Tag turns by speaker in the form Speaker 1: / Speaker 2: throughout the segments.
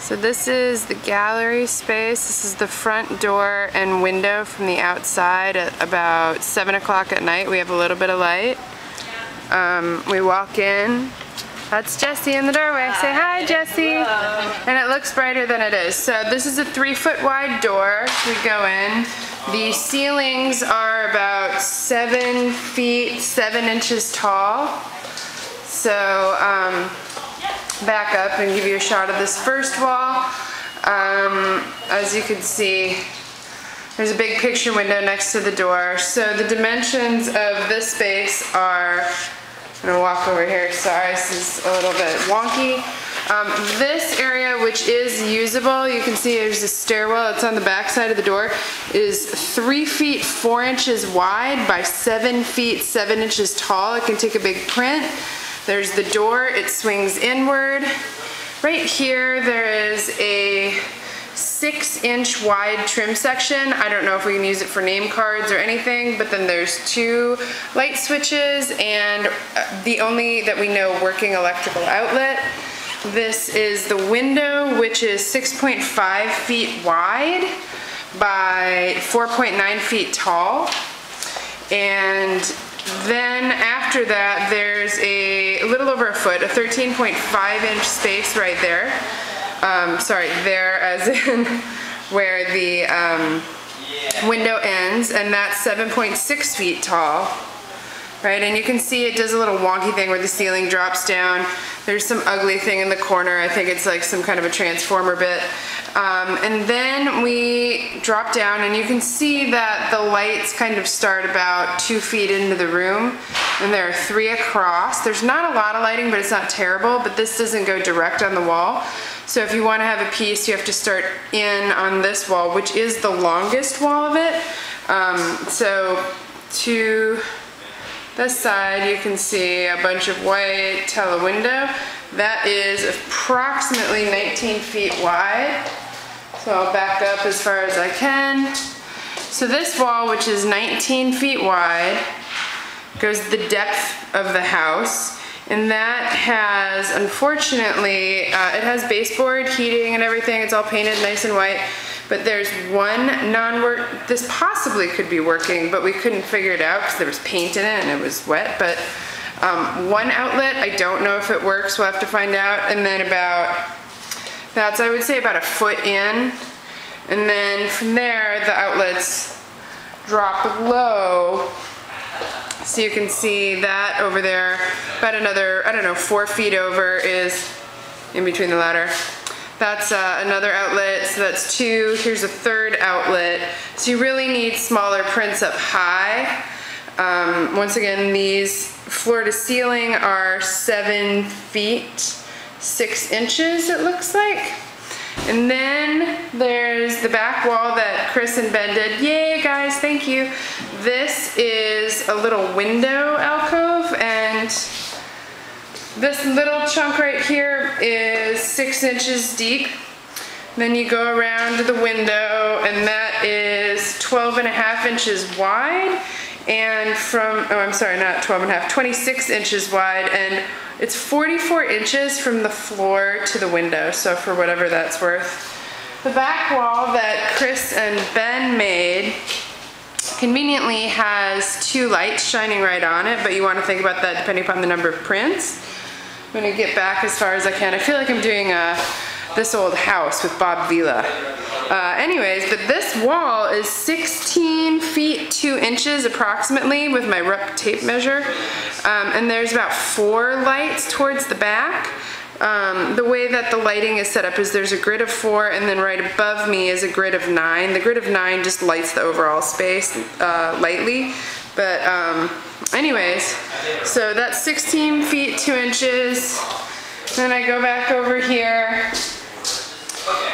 Speaker 1: So this is the gallery space. This is the front door and window from the outside at about 7 o'clock at night. We have a little bit of light. We walk in. That's Jessie in the doorway. Say hi, Jessie. And it looks brighter than it is. So this is a 3-foot wide door. We go in. The ceilings are about 7 feet 7 inches tall. So back up and give you a shot of this first wall. As you can see, there's a big picture window next to the door. So the dimensions of this space are, I'm gonna walk over here, sorry, this is a little bit wonky. This area, which is usable, you can see there's a stairwell, it's on the back side of the door, is 3 feet 4 inches wide by 7 feet 7 inches tall. It can take a big print. There's the door, it swings inward. Right here, there is a 6-inch wide trim section. I don't know if we can use it for name cards or anything, but then there's 2 light switches and the only that we know working electrical outlet. This is the window, which is 6.5 feet wide by 4.9 feet tall. And then after that, there's a little over a foot, a 13.5-inch space right there. Sorry, there as in where the window ends, and that's 7.6 feet tall. Right, and you can see it does a little wonky thing where the ceiling drops down. There's some ugly thing in the corner. I think it's like some kind of a transformer bit. And then we drop down and you can see that the lights kind of start about 2 feet into the room, and there are 3 across. There's not a lot of lighting, but it's not terrible, but this doesn't go direct on the wall. So if you want to have a piece, you have to start in on this wall, which is the longest wall of it. So to this side, you can see a bunch of white tele-window. That is approximately 19 feet wide. So I'll back up as far as I can. So this wall, which is 19 feet wide, goes the depth of the house. And that has, unfortunately, it has baseboard, heating and everything. It's all painted nice and white. But there's one non-work, this possibly could be working, but we couldn't figure it out because there was paint in it and it was wet. But one outlet, I don't know if it works, we'll have to find out. And then that's, I would say, about a foot in. And then from there, the outlets drop low. So you can see that over there, about another, I don't know, 4 feet over is in between the ladder. That's another outlet, so that's 2. Here's a 3rd outlet. So you really need smaller prints up high. Once again, these floor to ceiling are 7 feet 6 inches, it looks like. And then there's the back wall that Chris and Ben did. Yay, guys, thank you. This is a little window alcove, and this little chunk right here is 6 inches deep. Then you go around the window, and that is 12.5 inches wide. And from, oh, I'm sorry, not 12.5, 26 inches wide. And it's 44 inches from the floor to the window, so for whatever that's worth. The back wall that Chris and Ben made conveniently has 2 lights shining right on it, but you want to think about that depending upon the number of prints. I'm going to get back as far as I can. I feel like I'm doing This Old House with Bob Vila. Anyways, but this wall is 16 feet 2 inches approximately with my rep tape measure. And there's about 4 lights towards the back. The way that the lighting is set up is there's a grid of 4, and then right above me is a grid of 9. The grid of 9 just lights the overall space lightly. But anyways, so that's 16 feet 2 inches. Then I go back over here.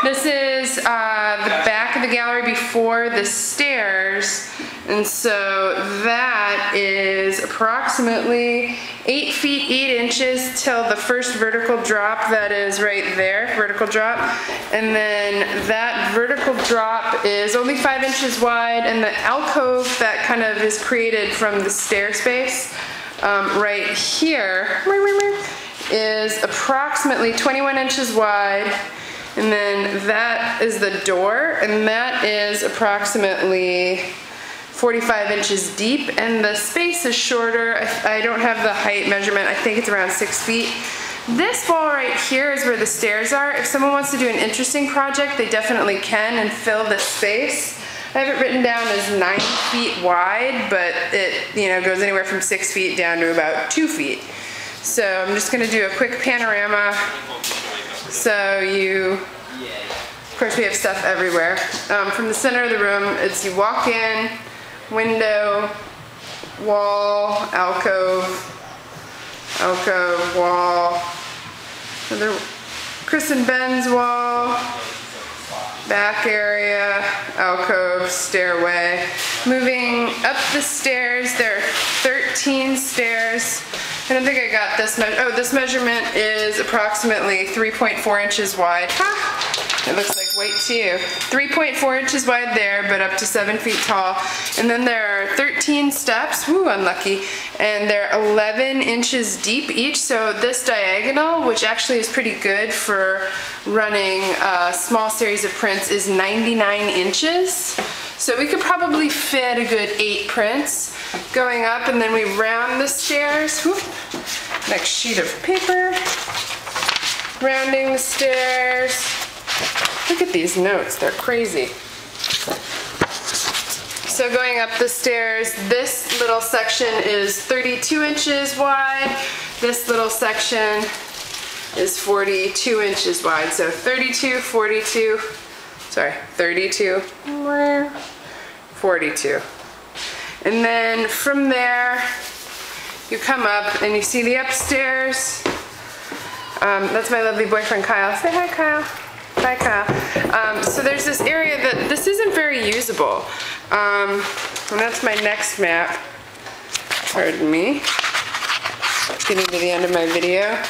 Speaker 1: This is the back of the gallery before the stairs, and so that is approximately 8 feet 8 inches till the first vertical drop that is right there, vertical drop. And then that vertical drop is only 5 inches wide, and the alcove that kind of is created from the stair space right here is approximately 21 inches wide And then that is the door, and that is approximately 45 inches deep, and the space is shorter. I don't have the height measurement. I think it's around 6 feet. This wall right here is where the stairs are. If someone wants to do an interesting project, they definitely can and fill this space. I have it written down as 9 feet wide, but it goes anywhere from 6 feet down to about 2 feet. So I'm just going to do a quick panorama. So of course we have stuff everywhere. From the center of the room, it's you walk in, window, wall, alcove, wall, another Chris and Ben's wall, back area, alcove, stairway. Moving up the stairs, there are 13 stairs. I don't think I got this this measurement is approximately 3.4 inches wide. It looks like weight to you. 3.4 inches wide there, but up to 7 feet tall. And then there are 13 steps, woo, unlucky, and they're 11 inches deep each. So this diagonal, which actually is pretty good for running a small series of prints, is 99 inches. So we could probably fit a good 8 prints going up, and then we round the stairs. Whoop. Next sheet of paper. Rounding the stairs. Look at these notes, they're crazy. So going up the stairs, this little section is 32 inches wide. This little section is 42 inches wide. So 32, 42, sorry, 32, 42. And then from there, you come up and you see the upstairs. That's my lovely boyfriend, Kyle. Say hi, Kyle. Hi, Kyle. So there's this area that this isn't very usable. And that's my next map. Pardon me. Getting to the end of my video.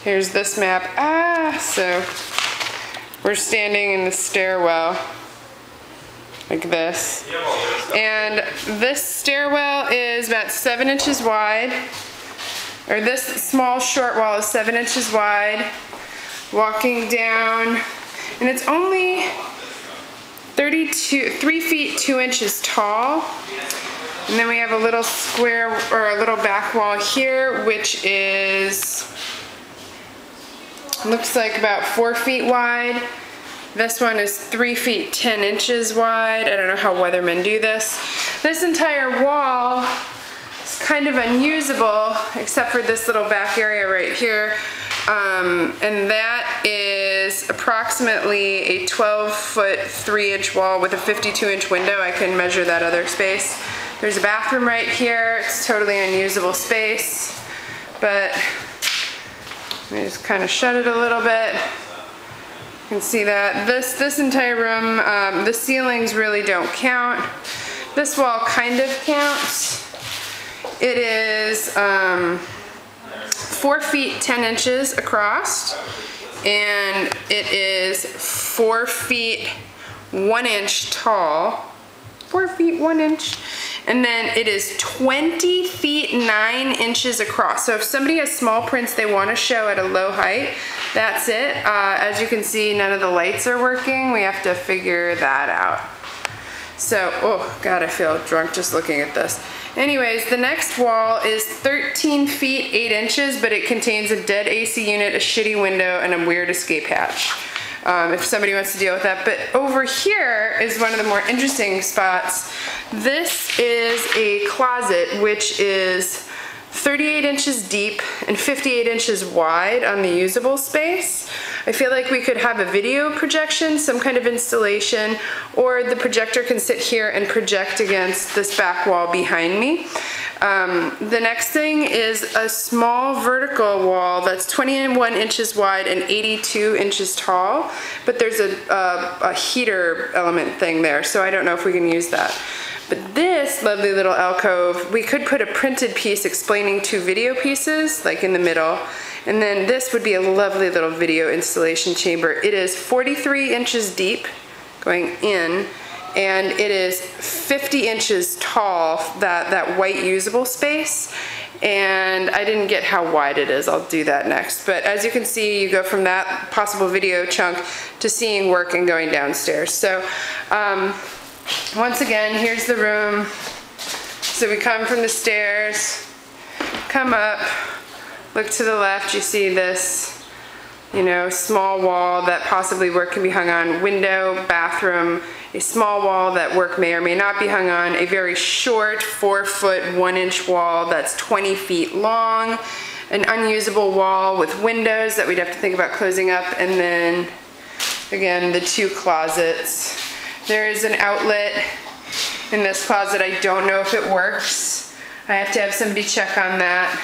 Speaker 1: Here's this map. So we're standing in the stairwell like this. And this stairwell is about 7 inches wide. Or this small short wall is 7 inches wide. Walking down, and it's only 3 feet 2 inches tall. And then we have a little square, or a little back wall here, which is, looks like about 4 feet wide. This one is 3 feet 10 inches wide. I don't know how weathermen do this. This entire wall is kind of unusable, except for this little back area right here. And that is approximately a 12-foot 3-inch wall with a 52-inch window. I can measure that other space. There's a bathroom right here. It's totally unusable space, but let me just kind of shut it a little bit. You can see that this entire room, the ceilings really don't count. This wall kind of counts. It is 4 feet 10 inches across, and it is 4 feet 1 inch tall. 4 feet 1 inch. And then it is 20 feet 9 inches across. So if somebody has small prints they want to show at a low height, that's it. As you can see, none of the lights are working. We have to figure that out. So, oh God, I feel drunk just looking at this. Anyways, the next wall is 13 feet 8 inches, but it contains a dead AC unit, a shitty window, and a weird escape hatch. If somebody wants to deal with that. But over here is one of the more interesting spots. This is a closet, which is 38 inches deep and 58 inches wide on the usable space. I feel like we could have a video projection, some kind of installation, or the projector can sit here and project against this back wall behind me. The next thing is a small vertical wall that's 21 inches wide and 82 inches tall, but there's a heater element thing there, so I don't know if we can use that. But this lovely little alcove, we could put a printed piece explaining 2 video pieces, like in the middle, and then this would be a lovely little video installation chamber. It is 43 inches deep going in, and it is 50 inches tall, that white usable space, and I didn't get how wide it is. I'll do that next. But as you can see, you go from that possible video chunk to seeing work and going downstairs. So once again, here's the room. So we come from the stairs, come up, look to the left, you see this, you know, small wall that possibly work can be hung on, window, bathroom, a small wall that work may or may not be hung on, a very short 4-foot 1-inch wall that's 20 feet long, an unusable wall with windows that we'd have to think about closing up, and then again the 2 closets. There is an outlet in this closet. I don't know if it works. I have to have somebody check on that.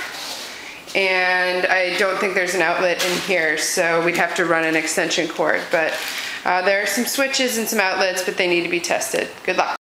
Speaker 1: And I don't think there's an outlet in here, so we'd have to run an extension cord. But there are some switches and some outlets, but they need to be tested. Good luck.